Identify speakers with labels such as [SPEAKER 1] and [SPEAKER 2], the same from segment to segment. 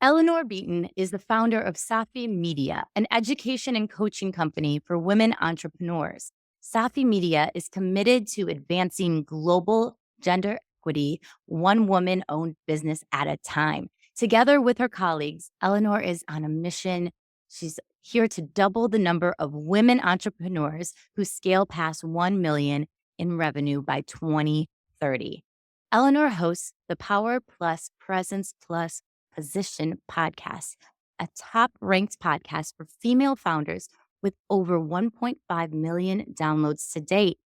[SPEAKER 1] Eleanor Beaton is the founder of SafiMedia, an education and coaching company for women entrepreneurs. SafiMedia is committed to advancing global gender equity, one woman-owned business at a time. Together with her colleagues, Eleanor is on a mission. She's here to double the number of women entrepreneurs who scale past 1 million in revenue by 2030. Eleanor hosts the Power Plus Presence Plus Position podcast, a top ranked podcast for female founders with over 1.5 million downloads to date.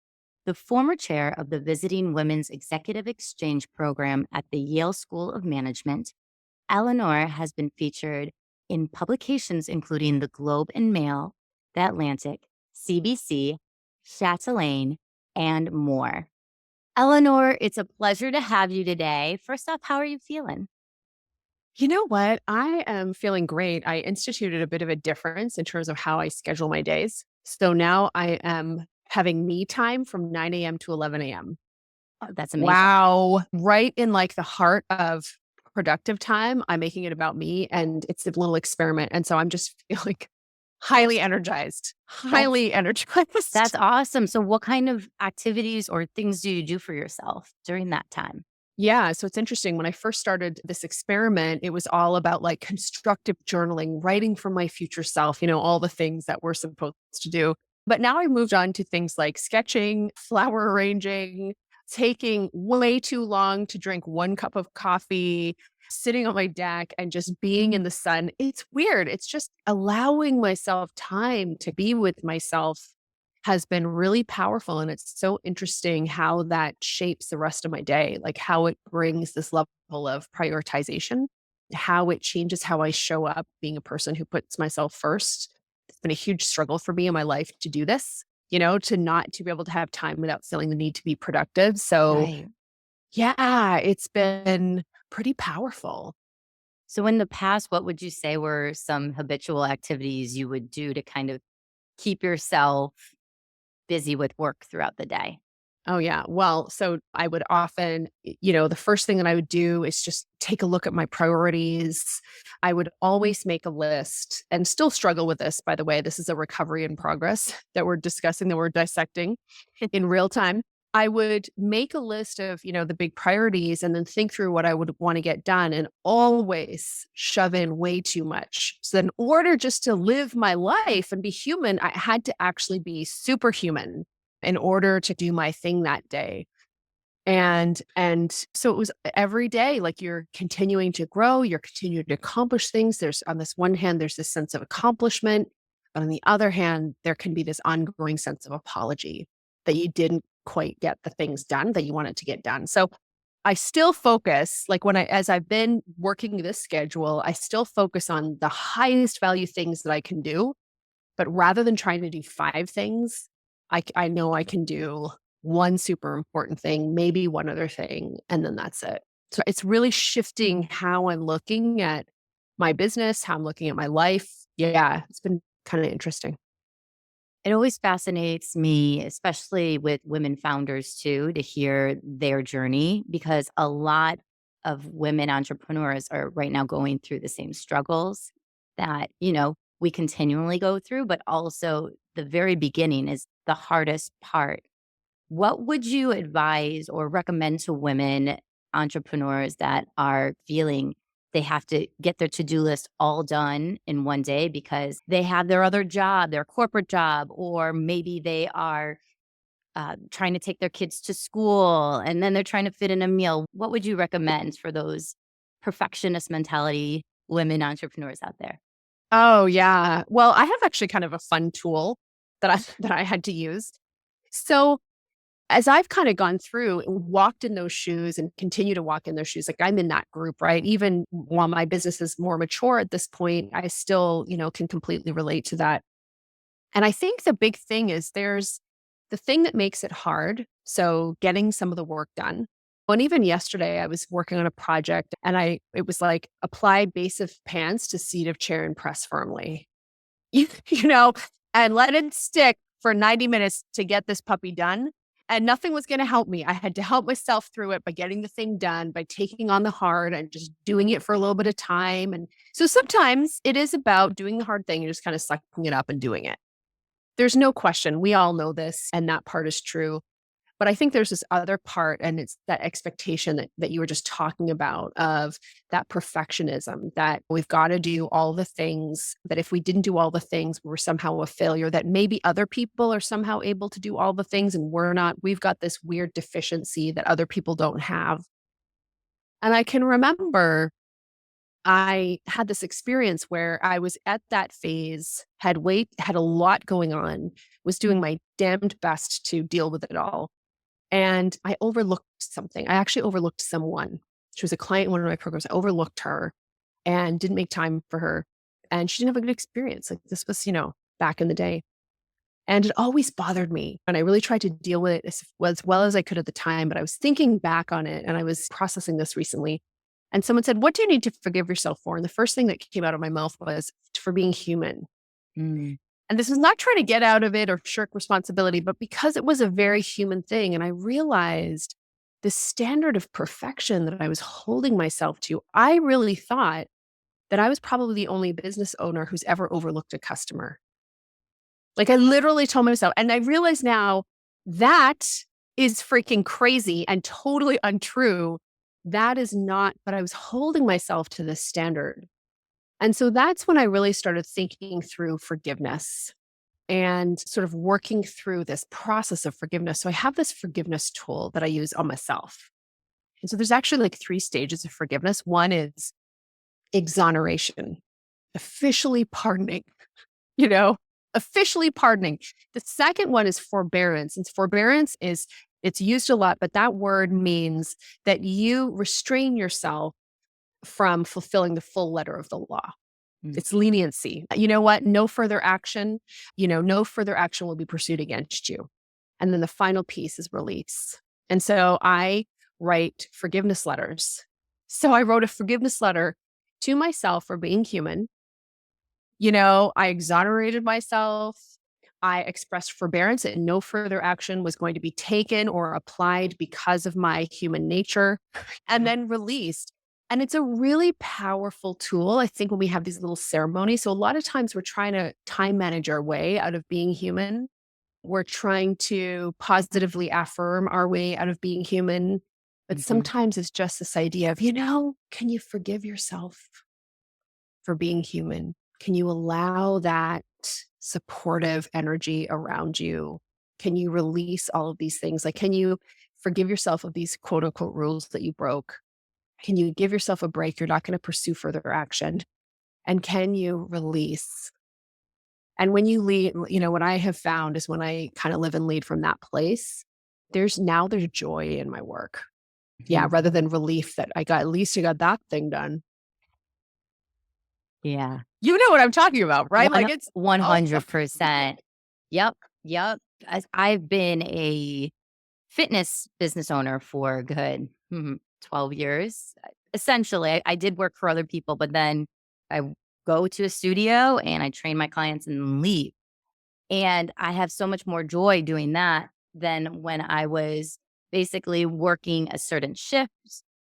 [SPEAKER 1] The former chair of the Visiting Women's Executive Exchange program at the Yale School of Management, Eleanor has been featured in publications including The Globe and Mail, The Atlantic, CBC, Chatelaine, and more. Eleanor, it's a pleasure to have you today. First off, how are you feeling?
[SPEAKER 2] You know what? I am feeling great. I instituted a bit of a difference in terms of how I schedule my days. So now I am having me time from 9 a.m. to 11 a.m.
[SPEAKER 1] Oh, that's amazing.
[SPEAKER 2] Wow. Right in like the heart of productive time, I'm making it about me, and it's a little experiment. And so I'm just feeling highly energized, energized.
[SPEAKER 1] That's awesome. So what kind of activities or things do you do for yourself during that time?
[SPEAKER 2] Yeah. So it's interesting. When I first started this experiment, it was all about like constructive journaling, writing for my future self, all the things that we're supposed to do. But now I've moved on to things like sketching, flower arranging, taking way too long to drink 1 cup of coffee, sitting on my deck and just being in the sun. It's weird. It's just allowing myself time to be with myself has been really powerful. And it's so interesting how that shapes the rest of my day, like how it brings this level of prioritization, how it changes how I show up being a person who puts myself first. It's been a huge struggle for me in my life to do this, to be able to have time without feeling the need to be productive. So
[SPEAKER 1] Right.
[SPEAKER 2] yeah, it's been pretty powerful.
[SPEAKER 1] So in the past, what would you say were some habitual activities you would do to kind of keep yourself busy with work throughout the day?
[SPEAKER 2] Oh, yeah. Well, so I would often, the first thing that I would do is just take a look at my priorities. I would always make a list and still struggle with this, by the way. This is a recovery in progress that we're discussing, that we're dissecting in real time. I would make a list of, the big priorities and then think through what I would want to get done and always shove in way too much. So in order just to live my life and be human, I had to actually be superhuman in order to do my thing that day. And so it was every day, like you're continuing to grow, you're continuing to accomplish things. There's on this one hand, there's this sense of accomplishment, but on the other hand, there can be this ongoing sense of apology that you didn't quite get the things done that you wanted to get done. So I still focus, like as I've been working this schedule, I still focus on the highest value things that I can do. But rather than trying to do 5 things, I know I can do one super important thing, maybe one other thing, and then that's it. So it's really shifting how I'm looking at my business, how I'm looking at my life. Yeah, it's been kind of interesting.
[SPEAKER 1] It always fascinates me, especially with women founders too, to hear their journey, because a lot of women entrepreneurs are right now going through the same struggles that, we continually go through, but also the very beginning is the hardest part. What would you advise or recommend to women entrepreneurs that are feeling they have to get their to-do list all done in one day because they have their other job, their corporate job, or maybe they are trying to take their kids to school and then they're trying to fit in a meal? What would you recommend for those perfectionist mentality women entrepreneurs out there?
[SPEAKER 2] Oh, yeah. Well, I have actually kind of a fun tool that I had to use. So as I've kind of gone through and walked in those shoes and continue to walk in those shoes, like I'm in that group, right? Even while my business is more mature at this point, I still, can completely relate to that. And I think the big thing is there's the thing that makes it hard. So getting some of the work done. And even yesterday, I was working on a project and it was like apply base of pants to seat of chair and press firmly, you know, and let it stick for 90 minutes to get this puppy done. And nothing was going to help me. I had to help myself through it by getting the thing done, by taking on the hard and just doing it for a little bit of time. And so sometimes it is about doing the hard thing and just kind of sucking it up and doing it. There's no question. We all know this, and that part is true. But I think there's this other part, and it's that expectation that you were just talking about of that perfectionism, that we've got to do all the things, that if we didn't do all the things, we're somehow a failure, that maybe other people are somehow able to do all the things and we're not. We've got this weird deficiency that other people don't have. And I can remember I had this experience where I was at that phase, had a lot going on, was doing my damned best to deal with it all. And I overlooked something. I actually overlooked someone. She was a client in one of my programs. I overlooked her and didn't make time for her. And she didn't have a good experience. Like this was, back in the day. And it always bothered me. And I really tried to deal with it as well as I could at the time. But I was thinking back on it and I was processing this recently. And someone said, "What do you need to forgive yourself for?" And the first thing that came out of my mouth was for being human.
[SPEAKER 1] Mm.
[SPEAKER 2] And this is not trying to get out of it or shirk responsibility, but because it was a very human thing. And I realized the standard of perfection that I was holding myself to, I really thought that I was probably the only business owner who's ever overlooked a customer. Like I literally told myself, and I realize now that is freaking crazy and totally untrue. That is not, but I was holding myself to this standard. And so that's when I really started thinking through forgiveness and sort of working through this process of forgiveness. So I have this forgiveness tool that I use on myself. And so there's actually like 3 stages of forgiveness. One is exoneration, officially pardoning, you know, officially pardoning. The second one is forbearance. And forbearance it's used a lot, but that word means that you restrain yourself from fulfilling the full letter of the law.
[SPEAKER 1] Mm.
[SPEAKER 2] It's leniency. You know what? No further action, no further action will be pursued against you. And then the final piece is release. And so I write forgiveness letters. So I wrote a forgiveness letter to myself for being human. I exonerated myself. I expressed forbearance that no further action was going to be taken or applied because of my human nature, and then released. And it's a really powerful tool, I think, when we have these little ceremonies. So a lot of times we're trying to time manage our way out of being human. We're trying to positively affirm our way out of being human. But
[SPEAKER 1] Mhm.
[SPEAKER 2] sometimes it's just this idea of, can you forgive yourself for being human? Can you allow that supportive energy around you? Can you release all of these things? Like, can you forgive yourself of these quote unquote rules that you broke? Can you give yourself a break? You're not going to pursue further action. And can you release? And when you lead, what I have found is when I kind of live and lead from that place, there's joy in my work. Yeah.
[SPEAKER 1] Mhm.
[SPEAKER 2] Rather than relief that at least I got that thing done.
[SPEAKER 1] Yeah.
[SPEAKER 2] You know what I'm talking about, right?
[SPEAKER 1] One
[SPEAKER 2] Like it's, oh,
[SPEAKER 1] 100%. Yep. Yep. I've been a fitness business owner for a good 12 years. Essentially, I did work for other people, but then I go to a studio and I train my clients and leave. And I have so much more joy doing that than when I was basically working a certain shift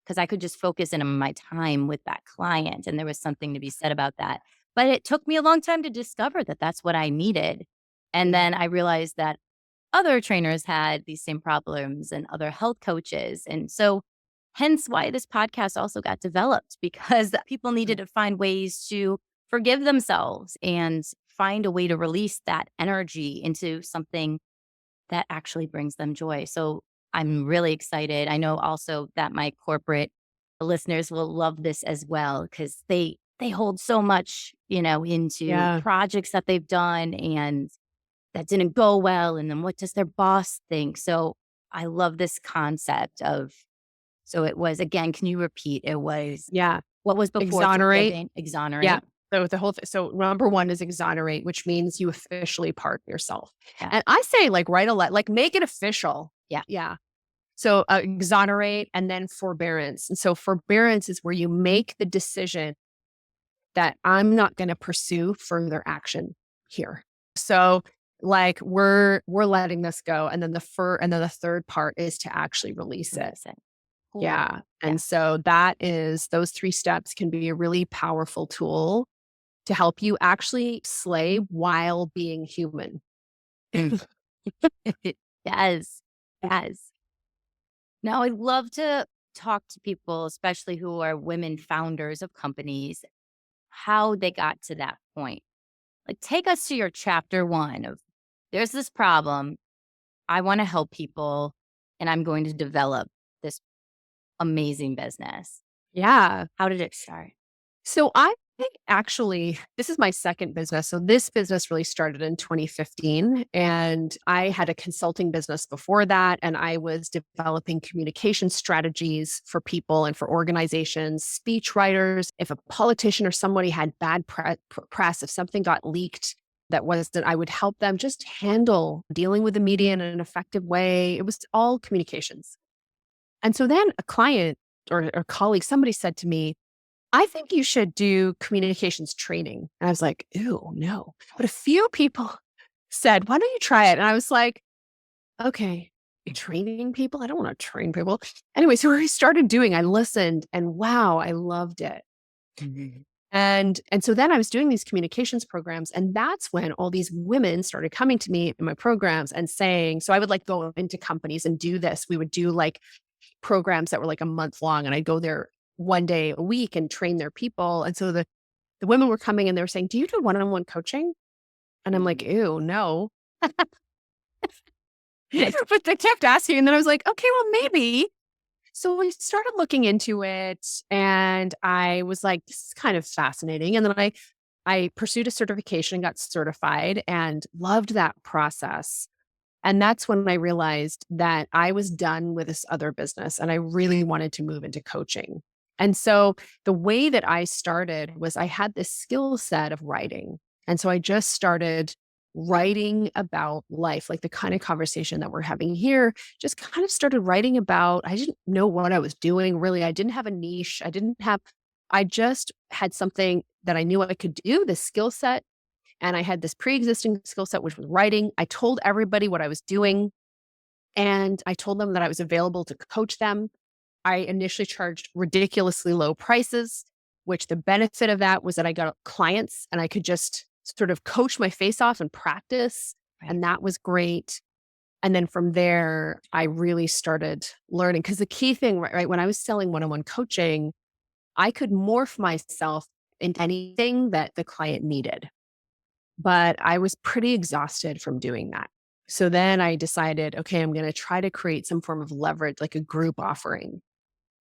[SPEAKER 1] because I could just focus in on my time with that client. And there was something to be said about that. But it took me a long time to discover that that's what I needed. And
[SPEAKER 2] yeah.
[SPEAKER 1] then I realized that other trainers had these same problems and other health coaches. And so, hence why this podcast also got developed because people needed to find ways to forgive themselves and find a way to release that energy into something that actually brings them joy. So, I'm really excited. I know also that my corporate listeners will love this as well because they hold so much, into
[SPEAKER 2] Yeah.
[SPEAKER 1] projects that they've done and that didn't go well, and then what does their boss think? So, I love this concept of so it was again, can you repeat? It was
[SPEAKER 2] Yeah.
[SPEAKER 1] what was before
[SPEAKER 2] Exonerate.
[SPEAKER 1] forgiving?
[SPEAKER 2] Yeah.
[SPEAKER 1] Exonerate?
[SPEAKER 2] So the whole so number one is exonerate, which means you officially pardon yourself.
[SPEAKER 1] Yeah.
[SPEAKER 2] And I say like write a letter, like make it official.
[SPEAKER 1] Yeah.
[SPEAKER 2] Yeah. So exonerate and then forbearance. And so forbearance is where you make the decision that I'm not going to pursue further action here. So like we're letting this go. And then the third part is to actually release it.
[SPEAKER 1] Release it. Cool.
[SPEAKER 2] Yeah.
[SPEAKER 1] Yeah.
[SPEAKER 2] And so that is those three steps can be a really powerful tool to help you actually slay while being human.
[SPEAKER 1] Yes. Yes. Now, I'd love to talk to people, especially who are women founders of companies, how they got to that point. Like, take us to your chapter one of there's this problem. I want to help people, and I'm going to develop this amazing business.
[SPEAKER 2] Yeah.
[SPEAKER 1] How did it start?
[SPEAKER 2] So I think actually this is my second business. So this business really started in 2015 and I had a consulting business before that and I was developing communication strategies for people and for organizations, speech writers. If a politician or somebody had bad press, if something got leaked that wasn't, I would help them just handle dealing with the media in an effective way. It was all communications. And so then a client or colleague, somebody said to me, I think you should do communications training. And I was like, ew, no. But a few people said, why don't you try it? And I was like, okay, training people? I don't want to train people. Anyway, so we started doing, I listened and wow, I loved it.
[SPEAKER 1] Mhm.
[SPEAKER 2] And so then I was doing these communications programs. And that's when all these women started coming to me in my programs and saying, so I would like go into companies and do this. We would do like programs that were like a month long and I'd go there one day a week and train their people. And so the women were coming and they were saying, do you do one-on-one coaching? And I'm like, ew, no. But they kept asking. And then I was like, okay, well, maybe. So we started looking into it and I was like, this is kind of fascinating. And then I pursued a certification, got certified and loved that process. And that's when I realized that I was done with this other business and I really wanted to move into coaching. And so the way that I started was I had this skill set of writing. And so I just started writing about life, like the kind of conversation that we're having here, just kind of started writing about, I didn't know what I was doing really. I didn't have a niche. I just had something that I knew I could do, this skill set and I had this pre-existing skill set, which was writing. I told everybody what I was doing and I told them that I was available to coach them. I initially charged ridiculously low prices, which the benefit of that was that I got clients and I could just sort of coach my face off and practice.
[SPEAKER 1] Right.
[SPEAKER 2] And that was great. And then from there, I really started learning because the key thing, right, when I was selling one-on-one coaching, I could morph myself into anything that the client needed. But I was pretty exhausted from doing that. So then I decided, okay, I'm going to try to create some form of leverage, like a group offering.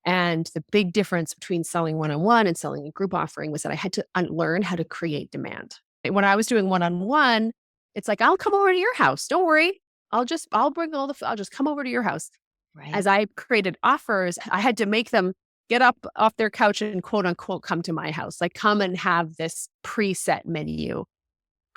[SPEAKER 2] And the big difference between selling one on one and selling a group offering was that I had to learn how to create demand. When I was doing one on one, it's like, I'll come over to your house. Don't worry. I'll bring I'll just come over to your house.
[SPEAKER 1] Right.
[SPEAKER 2] As I created offers, I had to make them get up off their couch and quote unquote come to my house, like come and have this preset menu.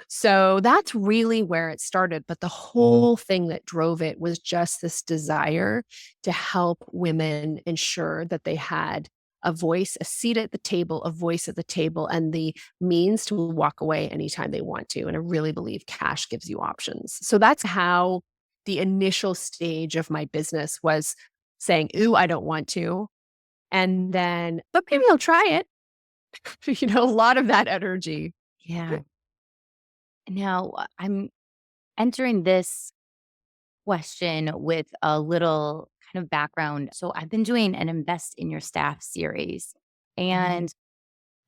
[SPEAKER 2] So that's really where it started. But the whole thing that drove it was just this desire to help women ensure that they had a voice, a seat at the table, a voice at the table, and the means to walk away anytime they want to. And I really believe cash gives you options. So that's how the initial stage of my business was saying, ooh, I don't want to. And then, but maybe I'll try it. A lot of that energy.
[SPEAKER 1] Yeah. Now, I'm entering this question with a little kind of background. So, I've been doing an Invest in Your Staff series, and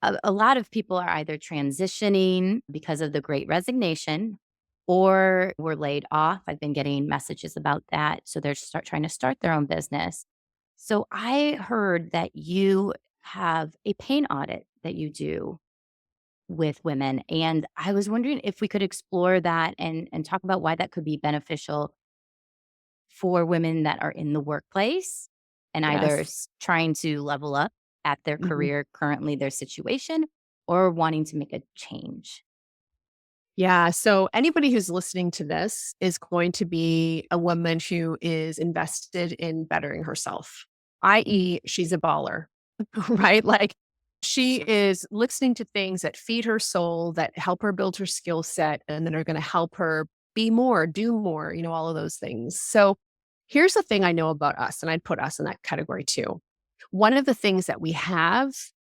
[SPEAKER 1] a lot of people are either transitioning because of the great resignation or were laid off. I've been getting messages about that. So, they're trying to start their own business. So, I heard that you have a pain audit that you do with women. And I was wondering if we could explore that and talk about why that could be beneficial for women that are in the workplace and either
[SPEAKER 2] Yes.
[SPEAKER 1] trying to level up at their
[SPEAKER 2] Mhm.
[SPEAKER 1] career, currently their situation, or wanting to make a change?
[SPEAKER 2] Yeah. So anybody who's listening to this is going to be a woman who is invested in bettering herself, i.e., she's a baller, right? Like she is listening to things that feed her soul, that help her build her skill set, and then are going to help her be more, do more, all of those things. So here's the thing I know about us, and I'd put us in that category too. One of the things that we have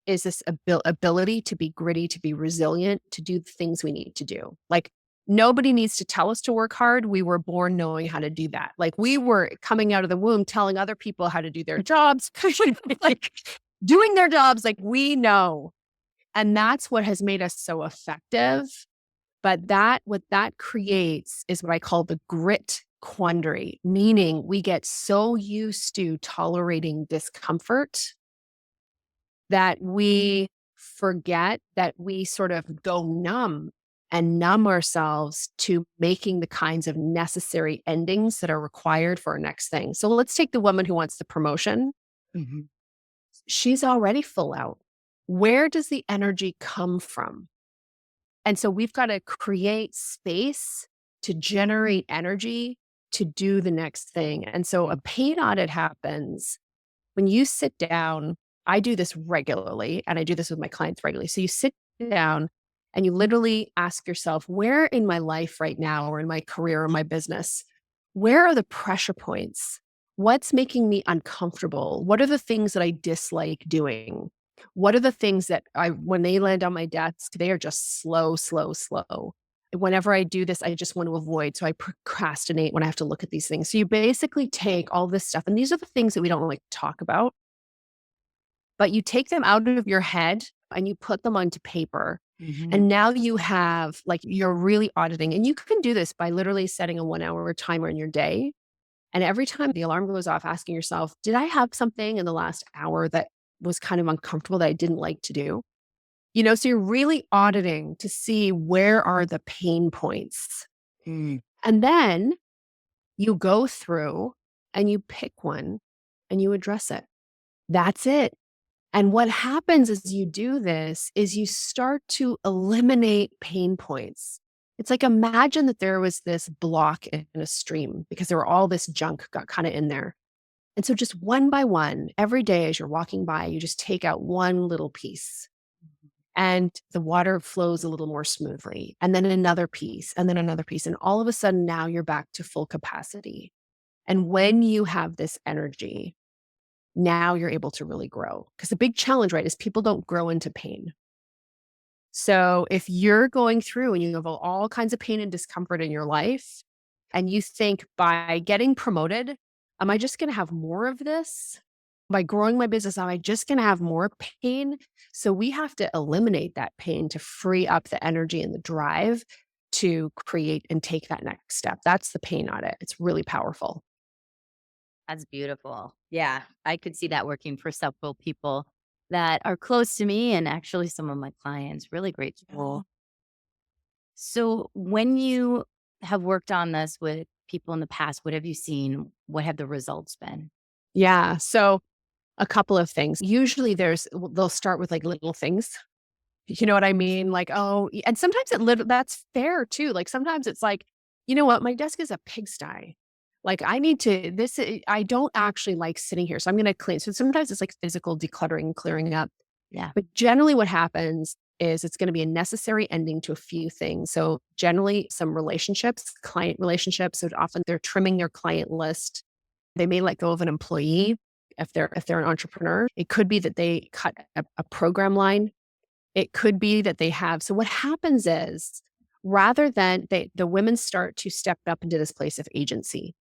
[SPEAKER 2] is this ability to be gritty, to be resilient, to do the things we need to do. Like nobody needs to tell us to work hard. We were born knowing how to do that. Like we were coming out of the womb telling other people how to do their jobs, like doing their jobs, like we know. And that's what has made us so effective. But what that creates is what I call the grit quandary, meaning we get so used to tolerating discomfort that we forget that we sort of go numb and numb ourselves to making the kinds of necessary endings that are required for our next thing. So let's take the woman who wants the promotion.
[SPEAKER 1] Mhm.
[SPEAKER 2] She's already full out. Where does the energy come from? And so we've got to create space to generate energy to do the next thing. And so a pain audit happens when you sit down. I do this regularly, and I do this with my clients regularly. So you sit down and you literally ask yourself, where in my life right now, or in my career or my business, where are the pressure points? What's making me uncomfortable? What are the things that I dislike doing? What are the things that when they land on my desk, they are just slow, slow, slow. Whenever I do this, I just want to avoid. So I procrastinate when I have to look at these things. So you basically take all this stuff, and these are the things that we don't like to talk about, but you take them out of your head and you put them onto paper.
[SPEAKER 1] Mhm.
[SPEAKER 2] And now you have, like, you're really auditing. And you can do this by literally setting a 1 hour timer in your day. And every time the alarm goes off, asking yourself, did I have something in the last hour that was kind of uncomfortable that I didn't like to do? So you're really auditing to see where are the pain points.
[SPEAKER 1] Mm.
[SPEAKER 2] And then you go through and you pick one and you address it. That's it. And what happens as you do this is you start to eliminate pain points. It's like, imagine that there was this block in a stream because there were all this junk got kind of in there. And so just one by one, every day as you're walking by, you just take out one little piece and the water flows a little more smoothly. And then another piece, and then another piece. And all of a sudden now you're back to full capacity. And when you have this energy, now you're able to really grow. Because the big challenge, right, is people don't grow into pain. So if you're going through and you have all kinds of pain and discomfort in your life, and you think by getting promoted, am I just going to have more of this? By growing my business, am I just going to have more pain? So we have to eliminate that pain to free up the energy and the drive to create and take that next step. That's the pain audit. It's really powerful.
[SPEAKER 1] That's beautiful. Yeah, I could see that working for several people that are close to me and actually some of my clients. Really great tool. So, when you have worked on this with people in the past, what have you seen? What have the results been?
[SPEAKER 2] Yeah. So a couple of things. Usually they'll start with like little things. You know what I mean? Like, oh, and sometimes that's fair too. Like sometimes it's like, you know what? My desk is a pigsty. Like I need to, I don't actually like sitting here. So I'm going to clean. So sometimes it's like physical decluttering, clearing up.
[SPEAKER 1] Yeah.
[SPEAKER 2] But generally what happens is it's going to be a necessary ending to a few things. So generally some relationships, client relationships. So often they're trimming their client list. They may let go of an employee if they're an entrepreneur. It could be that they cut a program line. It could be that they have. So what happens is rather than the women start to step up into this place of agency.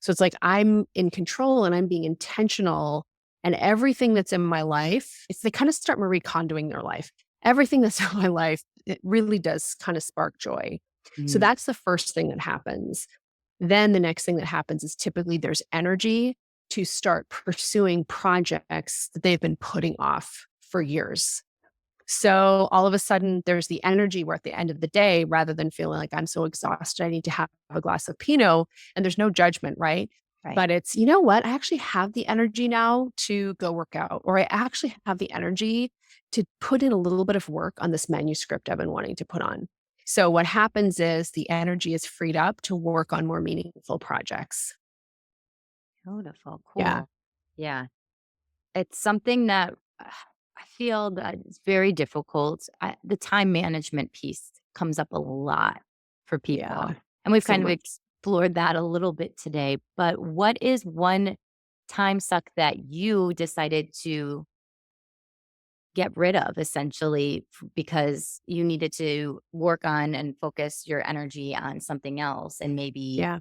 [SPEAKER 2] So it's like I'm in control and I'm being intentional, and everything that's in my life, they kind of start Marie Kondoing their life. Everything that's in my life, it really does kind of spark joy. So
[SPEAKER 1] Mm.
[SPEAKER 2] that's the first thing that happens. Then the next thing that happens is typically there's energy to start pursuing projects that they've been putting off for years. So all of a sudden, there's the energy where at the end of the day, rather than feeling like I'm so exhausted, I need to have a glass of Pinot, and there's no judgment, right?
[SPEAKER 1] Right.
[SPEAKER 2] But it's, you know what? I actually have the energy now to go work out, or I actually have the energy to put in a little bit of work on this manuscript I've been wanting to put on. So what happens is the energy is freed up to work on more meaningful projects.
[SPEAKER 1] Beautiful.
[SPEAKER 2] Yeah.
[SPEAKER 1] Cool. Yeah. It's something that I feel that it's very difficult. The time management piece comes up a lot for people.
[SPEAKER 2] Yeah.
[SPEAKER 1] And we've
[SPEAKER 2] So
[SPEAKER 1] kind of
[SPEAKER 2] much.
[SPEAKER 1] explored that a little bit today. But what is one time suck that you decided to get rid of essentially because you needed to work on and focus your energy on something else and maybe
[SPEAKER 2] Yeah.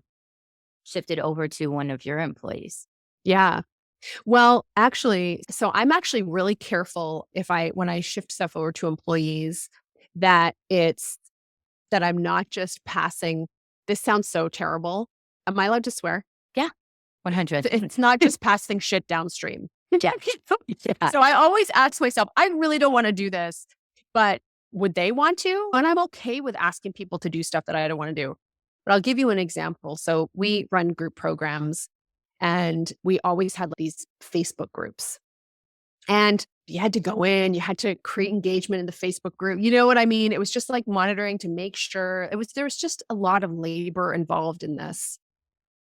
[SPEAKER 1] shift it over to one of your employees?
[SPEAKER 2] Yeah. Well, actually, so I'm actually really careful when I shift stuff over to employees, that it's that I'm not just passing. This sounds so terrible. Am I allowed to swear?
[SPEAKER 1] Yeah, 100.
[SPEAKER 2] It's not just passing shit downstream.
[SPEAKER 1] Yeah. Yeah.
[SPEAKER 2] So I always ask myself, I really don't want to do this, but would they want to? And I'm okay with asking people to do stuff that I don't want to do. But I'll give you an example. So we run group programs, and we always had these Facebook groups. And you had to go in, you had to create engagement in the Facebook group. You know what I mean? It was just like monitoring to make sure there was just a lot of labor involved in this.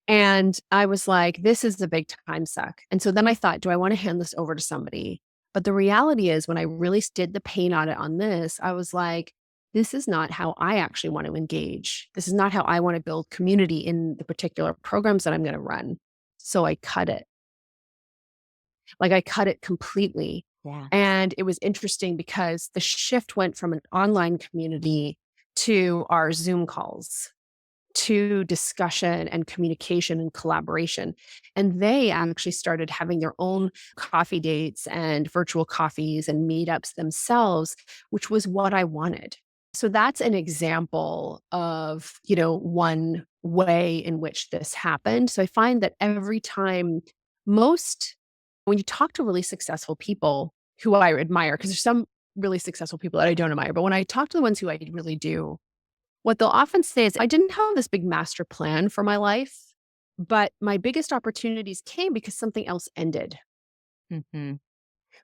[SPEAKER 2] And I was like, this is the big time suck. And so then I thought, do I want to hand this over to somebody? But the reality is, when I really did the pain audit on this, I was like, this is not how I actually want to engage. This is not how I want to build community in the particular programs that I'm going to run. So I cut it. Like, I cut it completely.
[SPEAKER 1] Yeah.
[SPEAKER 2] And it was interesting because the shift went from an online community to our Zoom calls, to discussion and communication and collaboration. And they actually started having their own coffee dates and virtual coffees and meetups themselves, which was what I wanted. So that's an example of, one way in which this happened. So I find that every time, when you talk to really successful people who I admire, because there's some really successful people that I don't admire, but when I talk to the ones who I really do, what they'll often say is, I didn't have this big master plan for my life, but my biggest opportunities came because something else ended.
[SPEAKER 1] Mhm.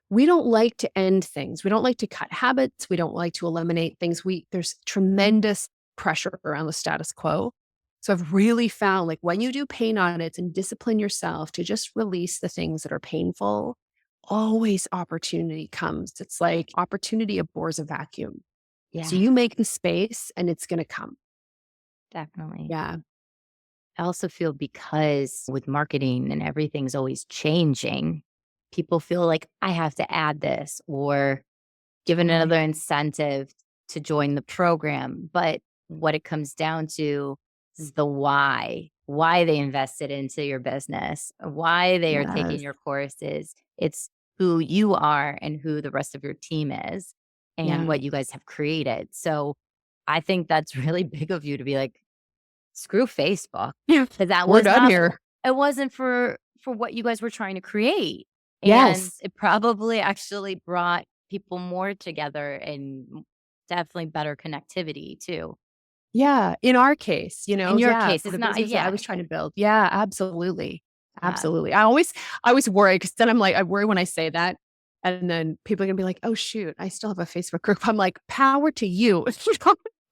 [SPEAKER 2] We don't like to end things. We don't like to cut habits. We don't like to eliminate things. There's tremendous pressure around the status quo. So I've really found, like, when you do pain audits and discipline yourself to just release the things that are painful, always opportunity comes. It's like opportunity abhors a vacuum. So
[SPEAKER 1] Yeah,
[SPEAKER 2] you make the space and it's going to come.
[SPEAKER 1] definitely.
[SPEAKER 2] Yeah.
[SPEAKER 1] I also feel because with marketing and everything's always changing, people feel like I have to add this or give another
[SPEAKER 2] Totally.
[SPEAKER 1] incentive to join the program. But what it comes down to is the why they invested into your business, why they are taking
[SPEAKER 2] Yes.
[SPEAKER 1] your courses. It's who you are and who the rest of your team is and
[SPEAKER 2] Yeah.
[SPEAKER 1] what you guys have created. So I think that's really big of you to be like, screw Facebook,
[SPEAKER 2] Yeah.
[SPEAKER 1] because that
[SPEAKER 2] We're
[SPEAKER 1] was
[SPEAKER 2] done
[SPEAKER 1] not
[SPEAKER 2] here.
[SPEAKER 1] it wasn't for what you guys were trying to create, and
[SPEAKER 2] Yes.
[SPEAKER 1] it probably actually brought people more together and definitely better connectivity too.
[SPEAKER 2] Yeah. In our case,
[SPEAKER 1] In your
[SPEAKER 2] yeah,
[SPEAKER 1] case,
[SPEAKER 2] for
[SPEAKER 1] it's
[SPEAKER 2] the
[SPEAKER 1] not
[SPEAKER 2] business that I
[SPEAKER 1] yeah,
[SPEAKER 2] was trying to build. Yeah, absolutely.
[SPEAKER 1] yeah.
[SPEAKER 2] Absolutely. I always worry, because then I'm like, I worry when I say that. And then people are gonna be like, oh shoot, I still have a Facebook group. I'm like, power to you.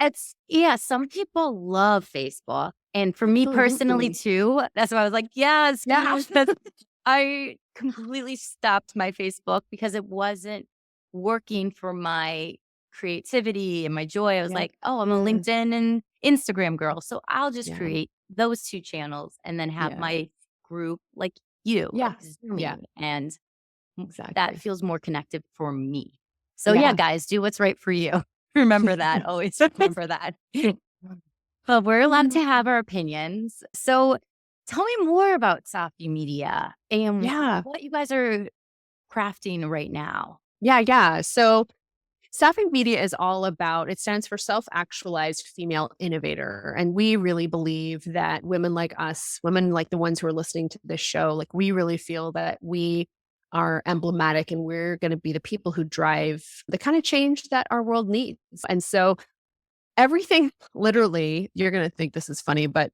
[SPEAKER 1] It's yeah, some people love Facebook, and for me personally
[SPEAKER 2] Absolutely.
[SPEAKER 1] too, that's why I was like, "Yes,
[SPEAKER 2] Yeah.
[SPEAKER 1] yes." That's I completely stopped my Facebook because it wasn't working for my creativity and my joy. I was
[SPEAKER 2] Yeah.
[SPEAKER 1] like, "Oh, I'm a LinkedIn and Instagram girl, so I'll just
[SPEAKER 2] Yeah.
[SPEAKER 1] create those 2 channels and then have
[SPEAKER 2] Yeah.
[SPEAKER 1] my group like you, like
[SPEAKER 2] Yeah. Yeah.
[SPEAKER 1] Zooming, and that
[SPEAKER 2] Exactly.
[SPEAKER 1] feels more connected for me." So yeah,
[SPEAKER 2] Yeah.
[SPEAKER 1] guys, do what's right for you. Remember that, always remember that. Well, we're allowed to have our opinions. So tell me more about Safi Media and
[SPEAKER 2] Yeah.
[SPEAKER 1] what you guys are crafting right now.
[SPEAKER 2] Yeah. Yeah. So SafiMedia is all about, it stands for self-actualized female innovator. And we really believe that women like us, women like the ones who are listening to this show, like, we really feel that we are emblematic, and we're going to be the people who drive the kind of change that our world needs. And so everything, literally, you're going to think this is funny, but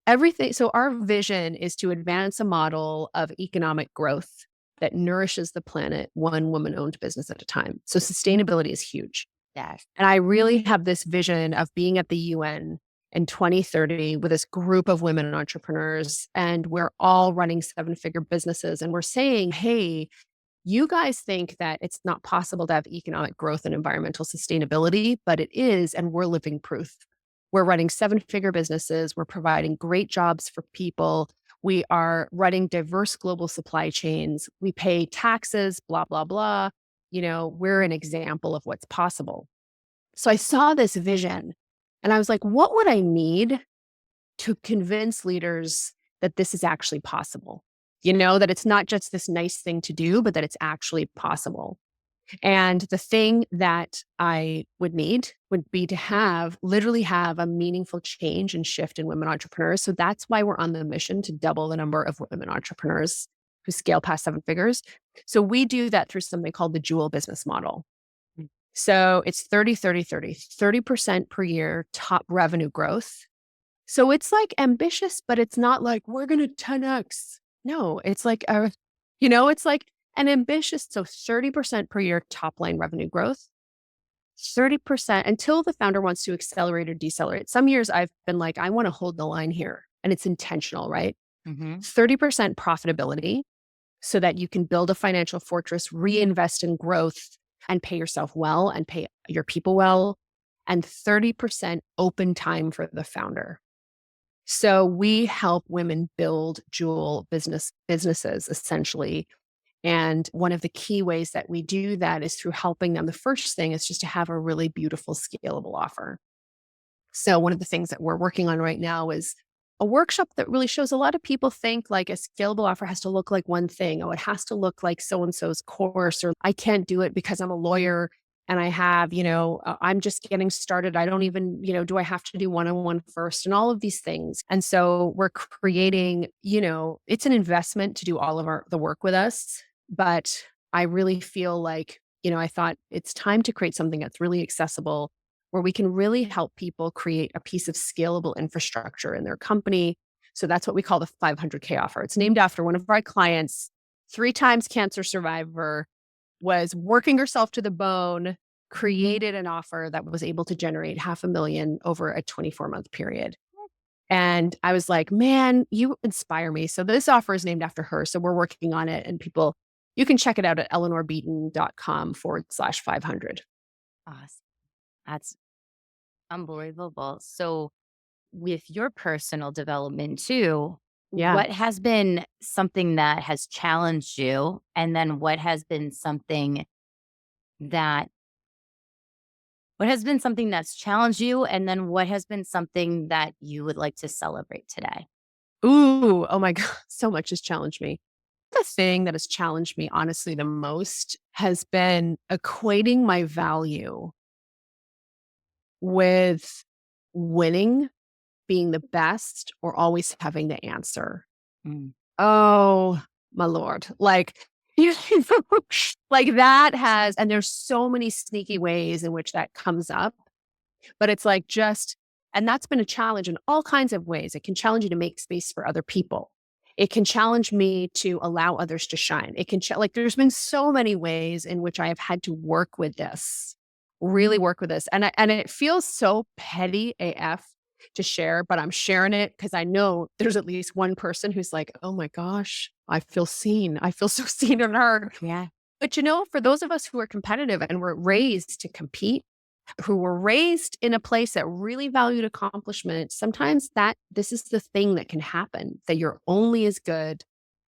[SPEAKER 2] Everything. So our vision is to advance a model of economic growth that nourishes the planet one woman-owned business at a time. So sustainability is huge.
[SPEAKER 1] Yes.
[SPEAKER 2] And I really have this vision of being at the UN in 2030 with this group of women entrepreneurs, and we're all running seven-figure businesses. And we're saying, hey, you guys think that it's not possible to have economic growth and environmental sustainability, but it is, and we're living proof. We're running seven-figure businesses. We're providing great jobs for people. We are running diverse global supply chains. We pay taxes, blah, blah, blah. We're an example of what's possible. So I saw this vision and I was like, what would I need to convince leaders that this is actually possible? That it's not just this nice thing to do, but that it's actually possible. And the thing that I would need would be to literally have a meaningful change and shift in women entrepreneurs. So that's why we're on the mission to double the number of women entrepreneurs who scale past seven figures. So we do that through something called the Jewel business model. So it's 30, 30, 30, 30% per year top revenue growth. So it's like ambitious, but it's not like we're going to 10x. No, it's like it's like an ambitious. So 30% per year top line revenue growth, 30% until the founder wants to accelerate or decelerate. Some years I've been like, I want to hold the line here, and it's intentional, right?
[SPEAKER 1] Mm-hmm.
[SPEAKER 2] 30% profitability so that you can build a financial fortress, reinvest in growth, and pay yourself well and pay your people well, and 30% open time for the founder. So we help women build jewel businesses essentially. And one of the key ways that we do that is through helping them. The first thing is just to have a really beautiful, scalable offer. So one of the things that we're working on right now is a workshop that really shows a lot of people think like a scalable offer has to look like one thing. Oh, it has to look like so-and-so's course, or I can't do it because I'm a lawyer and I have, I'm just getting started. I don't even, do I have to do one-on-one first and all of these things. And so we're creating, it's an investment to do all of the work with us. But I really feel like, I thought it's time to create something that's really accessible where we can really help people create a piece of scalable infrastructure in their company. So that's what we call the 500K offer. It's named after one of our clients, 3 times cancer survivor, was working herself to the bone, created an offer that was able to generate $500,000 over a 24-month period. And I was like, man, you inspire me. So this offer is named after her. So we're working on it, and you can check it out at eleanorbeaton.com/500.
[SPEAKER 1] Awesome. That's unbelievable. So, with your personal development too,
[SPEAKER 2] Yeah.
[SPEAKER 1] what has been something that has challenged you? And then that what has been something that's challenged you? And then what has been something that you would like to celebrate today?
[SPEAKER 2] Ooh, oh my God, so much has challenged me. The thing that has challenged me, honestly, the most has been equating my value with winning, being the best, or always having the answer.
[SPEAKER 1] Mm.
[SPEAKER 2] Oh, my Lord. Like, you like that and there's so many sneaky ways in which that comes up, but it's like and that's been a challenge in all kinds of ways. It can challenge you to make space for other people. It can challenge me to allow others to shine. It can, there's been so many ways in which I have had to work with this, really work with this. And it feels so petty AF to share, but I'm sharing it because I know there's at least one person who's like, oh my gosh, I feel seen. I feel so seen and heard.
[SPEAKER 1] Yeah.
[SPEAKER 2] But for those of us who are competitive and were raised to compete, who were raised in a place that really valued accomplishment, sometimes this is the thing that can happen, that you're only as good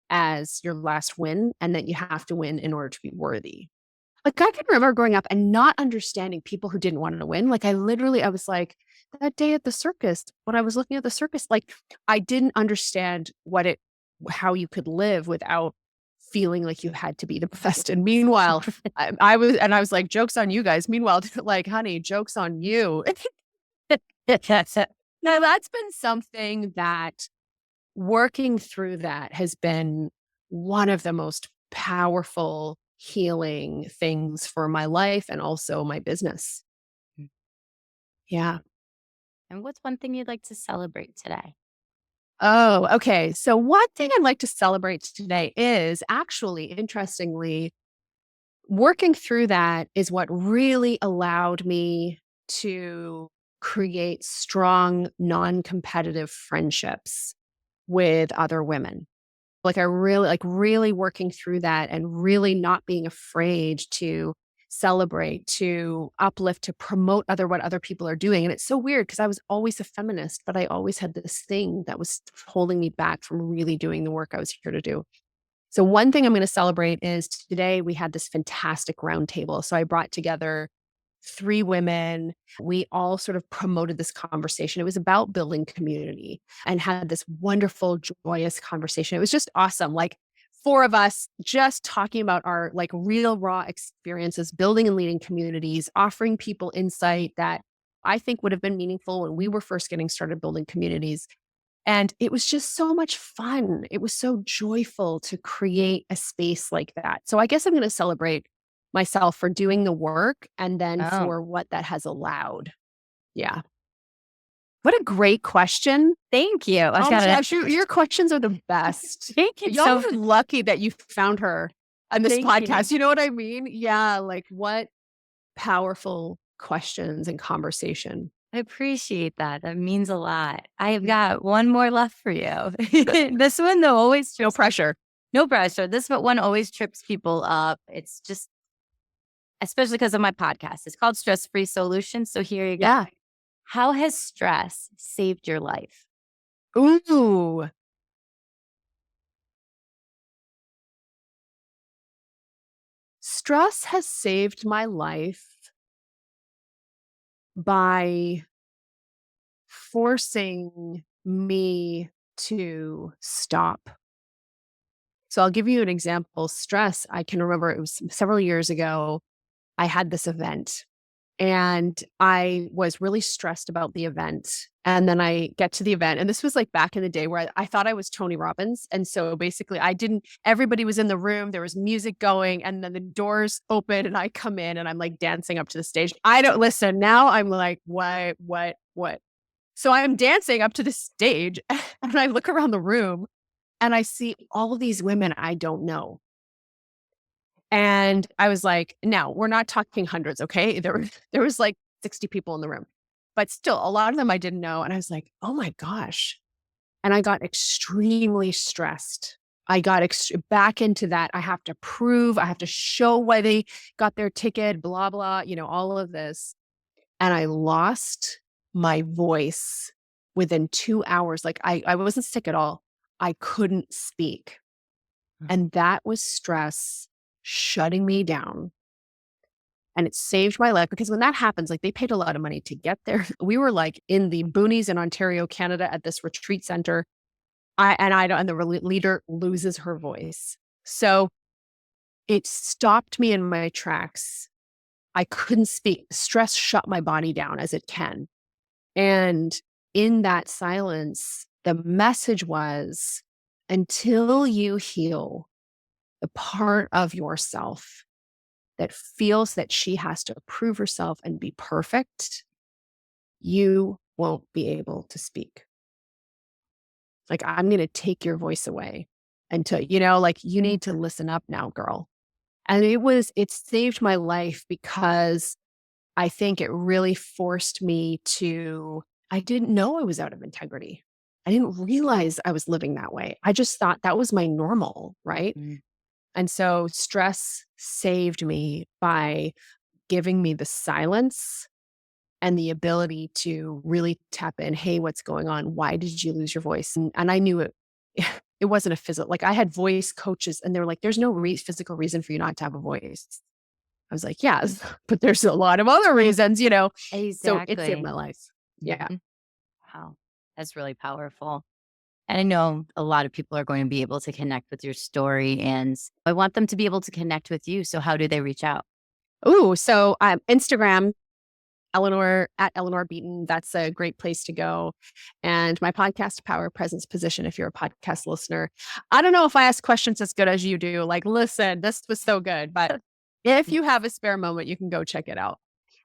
[SPEAKER 2] as your last win and that you have to win in order to be worthy. Like I can remember growing up and not understanding people who didn't want to win. Like I was like that day at the circus, when I was looking at the circus, like I didn't understand how you could live without feeling like you had to be the best. And meanwhile, I was like, joke's on you guys. Meanwhile, like, honey, joke's on you. Now that's been something that working through that has been one of the most powerful healing things for my life and also my business.
[SPEAKER 1] Mm.
[SPEAKER 2] Yeah.
[SPEAKER 1] And what's one thing you'd like to celebrate today?
[SPEAKER 2] Oh, okay. So one thing I'd like to celebrate today is actually, interestingly, working through that is what really allowed me to create strong, non-competitive friendships with other women. Like I really really working through that and really not being afraid to celebrate, to uplift, to promote what other people are doing. And it's so weird because I was always a feminist, but I always had this thing that was holding me back from really doing the work I was here to do. So one thing I'm going to celebrate is today we had this fantastic roundtable. So I brought together three women. We all sort of promoted this conversation. It was about building community and had this wonderful, joyous conversation. It was just awesome. Like four of us just talking about our like real raw experiences, building and leading communities, offering people insight that I think would have been meaningful when we were first getting started building communities. And it was just so much fun. It was so joyful to create a space like that. So I guess I'm going to celebrate myself for doing the work and then
[SPEAKER 1] Oh,
[SPEAKER 2] for what that has allowed. Yeah. What a great question.
[SPEAKER 1] thank you. I've
[SPEAKER 2] Oh my
[SPEAKER 1] got it.
[SPEAKER 2] gosh, your questions are the best.
[SPEAKER 1] Thank you
[SPEAKER 2] Y'all
[SPEAKER 1] so
[SPEAKER 2] are lucky that you found her on this
[SPEAKER 1] Thank you.
[SPEAKER 2] podcast. You know what I mean? Yeah. Like what powerful questions and conversation.
[SPEAKER 1] I appreciate that. That means a lot. I have got one more left for you. This one though always
[SPEAKER 2] No
[SPEAKER 1] trips
[SPEAKER 2] pressure.
[SPEAKER 1] no pressure. This one always trips people up. It's just especially because of my podcast. It's called Stress Free Solutions. So here you go.
[SPEAKER 2] Yeah.
[SPEAKER 1] How has stress saved your life?
[SPEAKER 2] Ooh. Stress has saved my life by forcing me to stop. So I'll give you an example. Stress, I can remember it was several years ago. I had this event and I was really stressed about the event. And then I get to the event, and this was like back in the day where I thought I was Tony Robbins. And so basically, everybody was in the room, there was music going, and then the doors open, and I come in and I'm like dancing up to the stage. I don't listen. Now I'm like, what? So I'm dancing up to the stage, and I look around the room and I see all of these women I don't know. And I was like, now we're not talking hundreds, okay? There was like 60 people in the room, but still a lot of them I didn't know. And I was like, oh my gosh. And I got extremely stressed. I got back into that. I have to prove, I have to show why they got their ticket, blah, blah, all of this. And I lost my voice within 2 hours. Like I wasn't sick at all. I couldn't speak. And that was stress shutting me down. And it saved my life because when that happens, like they paid a lot of money to get there. We were like in the boonies in Ontario, Canada at this retreat center. And the leader loses her voice. So it stopped me in my tracks. I couldn't speak. Stress shut my body down as it can. And in that silence, the message was until you heal the part of yourself that feels that she has to prove herself and be perfect, you won't be able to speak. Like, I'm going to take your voice away until, like, you need to listen up now, girl. And it saved my life because I think it really forced me I didn't know I was out of integrity. I didn't realize I was living that way. I just thought that was my normal, right?
[SPEAKER 1] Mm.
[SPEAKER 2] And so stress saved me by giving me the silence and the ability to really tap in. Hey, what's going on? Why did you lose your voice? And I knew it. It wasn't a physical. Like I had voice coaches, and they were like, "There's no physical reason for you not to have a voice." I was like, "Yes, but there's a lot of other reasons." So it saved
[SPEAKER 1] Exactly.
[SPEAKER 2] my life. Yeah.
[SPEAKER 1] Mhm. Wow. That's really powerful. And I know a lot of people are going to be able to connect with your story, and I want them to be able to connect with you. So how do they reach out?
[SPEAKER 2] Ooh, so Instagram, Eleanor Beaton. That's a great place to go. And my podcast, Power Presence Position, if you're a podcast listener. I don't know if I ask questions as good as you do. Like, listen, this was so good. But if you have a spare moment, you can go check it out.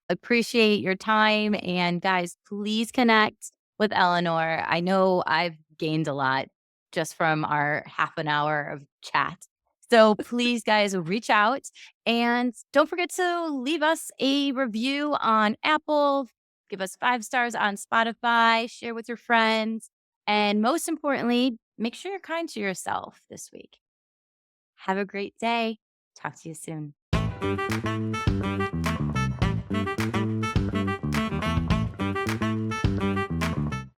[SPEAKER 1] Appreciate your time. And guys, please connect with Eleanor. I know I've gained a lot just from our half an hour of chat. So please, guys, reach out and don't forget to leave us a review on Apple, give us 5 stars on Spotify, share with your friends. And most importantly, make sure you're kind to yourself this week. Have a great day. Talk to you soon.